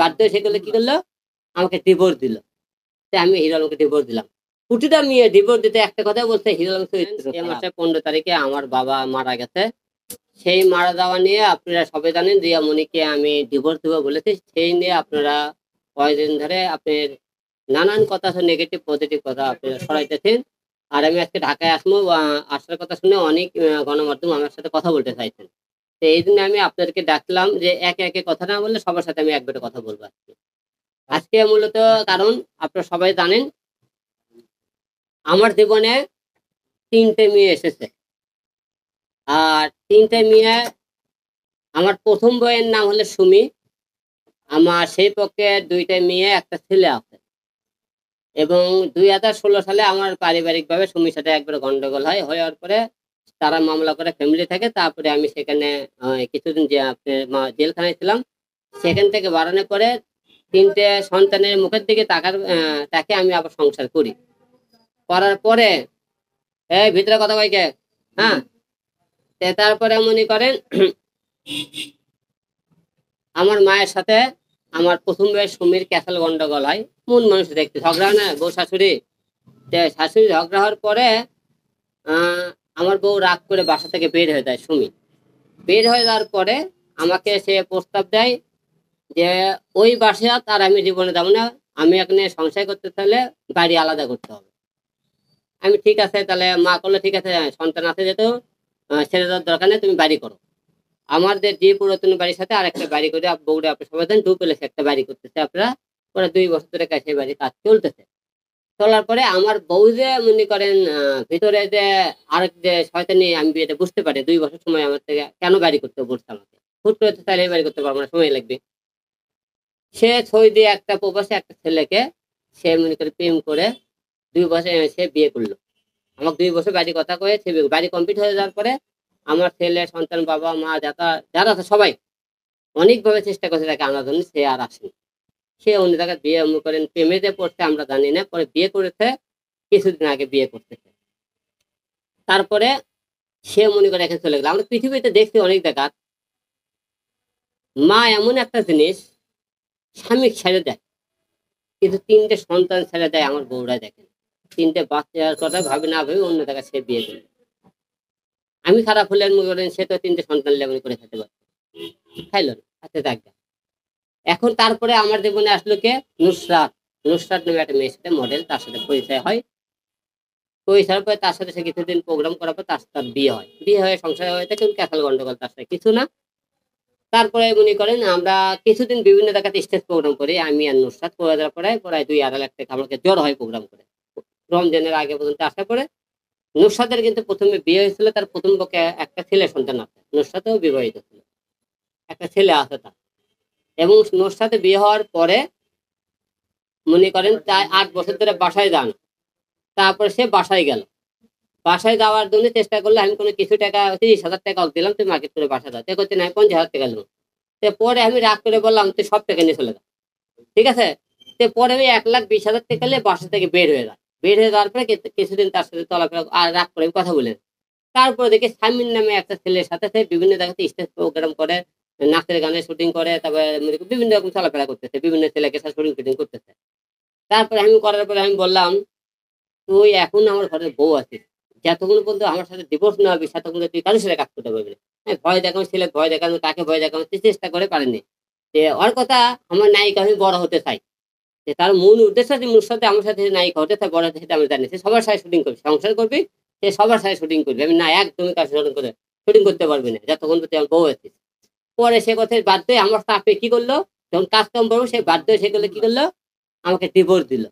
বাধ্য হয়ে সেগুলো কি করলো, আমাকে ডিভোর্স দিল। আমি হিরো আলমকে ডিভোর্স দিলাম। প্রতিটা মেয়ে ডিভোর্স দিতে একটা কথা বলছে, হিরো আলম এই মাসে 15 তারিখে আমার বাবা মারা গেছে। সেই মারা যাওয়া নিয়ে আপনারা সবাই জানেন রিয়ামণিকে আমি ডিভোর্স দেবো বলেছি। সেই নিয়ে আপনারা কয়েকদিন ধরে আপনার নানান কথা, নেগেটিভ পজিটিভ কথা আপনারা ছড়াইতেছেন। আর আমি আজকে ঢাকায় আসবো, আসার কথা শুনে অনেক গণমাধ্যম আমার সাথে কথা বলতে চাইছেন। তো এই জন্য আমি আপনাদেরকে ডাকলাম যে একে একে কথা না বললে সবার সাথে আমি একবারে কথা বলবো আজকে। আজকে মূলত কারণ আপনারা সবাই জানেন আমার জীবনে 3টে মেয়ে এসেছে। আর 3টে মেয়ে, আমার প্রথম বইয়ের নাম হলো সুমি। আমার সেই পক্ষে 2টে মেয়ে একটা ছেলে আছে। এবং 2016 সালে আমার পারিবারিক ভাবে সুমির সাথে একবার গন্ডগোল হয়, হওয়ার পরে তারা মামলা করে ফ্যামিলি থাকে। তারপরে আমি সেখানে কিছুদিন যে আপনার জেলখানায় ছিলাম। সেখান থেকে বাড়ানোর পরে 3টে সন্তানের মুখের দিকে তাকে আমি আবার সংসার করি। করার পরে এই ভিতরে কথা কইকে, হ্যাঁ, তারপরে মনে করেন আমার মায়ের সাথে আমার প্রথম বয়স সুমির ক্যাসাল গন্ডগোল হয়। মন মানুষ দেখতে ঝগড়া হয় না, বউ শাশুড়ি। শাশুড়ি ঝগড়া হওয়ার পরে আমার বউ রাগ করে বাসা থেকে বের হয়ে যায়। সুমি বের হয়ে যাওয়ার পরে আমাকে সে প্রস্তাব দেয় যে ওই বাসা আর আমি জীবনে যাবো না, আমি এখানে সংসার করতে চাইলে বাড়ি আলাদা করতে হবে। আমি ঠিক আছে, তাহলে মা করলো ঠিক আছে, সন্তান আছে যেহেতু ছেড়ে দেওয়ার দরকার নেই, তুমি বাড়ি করো। আমাদের যে পুরাতন বাড়ির সাথে আরেকটা বাড়ি করে বউরে আপনার সবাই দেন, ডুপ্লেক্স একটা বাড়ি করতেছে আপনারা। ওরা 2 বছর ধরে সেই বাড়ির কাজ চলতেছে। চলার পরে আমার বউ যে মনে করেন ভিতরে যে আরেক যে শয়তানি, আমি এটা বুঝতে পারি 2 বছর সময় আমার থেকে কেন বাড়ি করতে বলছে আমাকে। হুট করে তো চাইলে বাড়ি করতে পারবো না, সময় লাগবে। সে ছই দিয়ে একটা প্রবাসী একটা ছেলেকে সে মনে করে প্রেম করে 2 বছর সে বিয়ে করলো। আমাকে 2 বছর বাড়ি কথা কয়ে সে বাড়ি কমপ্লিট হয়ে যাওয়ার পরে আমার ছেলে সন্তান, বাবা মা যারা আছে সবাই অনেকভাবে চেষ্টা করছে তাকে আনার জন্য, সে আর আসেনি। সে অন্য জায়গায় বিয়ে করেন, প্রেমেতে পড়ছে আমরা জানি না, পরে বিয়ে করেছে, কিছুদিন আগে বিয়ে করতেছে। তারপরে সে মনে করে এখানে চলে গেল। আমরা পৃথিবীতে দেখছি অনেক জায়গা মা এমন একটা জিনিস, স্বামী ছেড়ে দেয় কিন্তু 3টে সন্তান ছেড়ে দেয়। আমার বউরা দেখেন 3টে বাচ্চার কথা ভাবে না ভেবে অন্য জায়গায় সে বিয়ে করলো। আমি খারাপ হলে মনে করেন সে তো 3টে সন্তান লেমন করে খেতে পারতো, খাইলো না। আচ্ছা দেখ, এখন তারপরে আমার জীবনে আসলো কে, নুসরাত। নুসরাত নামে একটা মেয়ের সাথে মডেল, তার সাথে পরিচয় হয়। পরিচয়ের পরে তার সাথে সে কিছুদিন প্রোগ্রাম করার পর তার বিয়ে হয়। বিয়ে হয়ে সংসার হয়ে থাকে, ক্যাসাল গন্ডগোল তার সাথে কিছু না। তারপরে মনে করেন আমরা কিছুদিন বিভিন্ন জায়গাতে স্টেজ প্রোগ্রাম করি, আমি আর নুসরাত। করে দেওয়ার পরে প্রায় 2-2.5 লাখ টাকা আমাকে জ্বর হয় প্রোগ্রাম করে। রমজানের আগে পর্যন্ত আসার পরে নুসরাতের কিন্তু প্রথমে বিয়ে হয়েছিল, তার প্রথম পক্ষে একটা ছেলে সন্তান আছে। নুসরাতও বিবাহিত ছিল, একটা ছেলে আছে তার। এবং নুসরাতে বিয়ে হওয়ার পরে মনে করেন প্রায় 8 বছর ধরে বাসায় যান। তারপরে সে বাসায় গেল। বাসায় যাওয়ার জন্য চেষ্টা করলে আমি কোনো কিছু টাকা 30,000 টাকা দিলাম, তুই মার্কেট করে বাসা দাও। করতে নাই 50,000 টাকা নেবো। পরে আমি রাগ করে বললাম তুই সব টাকা নিয়ে চলে যা, ঠিক আছে। পরে আমি 1,20,000 টাকা নিয়ে বাসা থেকে বের হয়ে যায়। বের হয়ে যাওয়ার পরে কিছুদিন তার সাথে চলাফেরা আর রাগ করে কথা বলে। তারপরে দেখি সামিন নামে একটা ছেলের সাথে সে বিভিন্ন জায়গাতে স্টেজ প্রোগ্রাম করে, নাচের গানের শুটিং করে, তারপরে বিভিন্ন রকম চলাফেরা করতেছে, বিভিন্ন ছেলেকে শুটিং করতেছে। তারপরে আমি করার পরে আমি বললাম তুই এখন আমার ঘরের বউ আছিস, যতক্ষণ পর্যন্ত আমার সাথে ডিভোর্স না হবে ততক্ষণ তুই কারোর সাথে কাজ করতে পারবি না। ভয় দেখানো ছেলে, ভয় দেখানো, তাকে ভয় দেখানো চেষ্টা করে পারেনি। যে ওর কথা, আমার নায়িকা আমি বড় হতে চাই, যে তার মূল উদ্দেশ্য যে মোর সাথে আমার সাথে নায়িকা হতে চাই, বড় হতে সেটা আমি জানি। সে সবার সাথে শুটিং করবি, সংসার করবি, সে সবার সাথে শুটিং করবি। আমি না, একদমই কাজ শুটিং করতে পারবি না যতক্ষণ তুই আমার বউ আছিস। পরে সে কথায় বাধ্য হয়ে আমার চাপে কি করলো, যখন কাজ কাম করবো সে বাধ্য হয়ে সে করলে কি করলো, আমাকে ডিভোর্স দিল।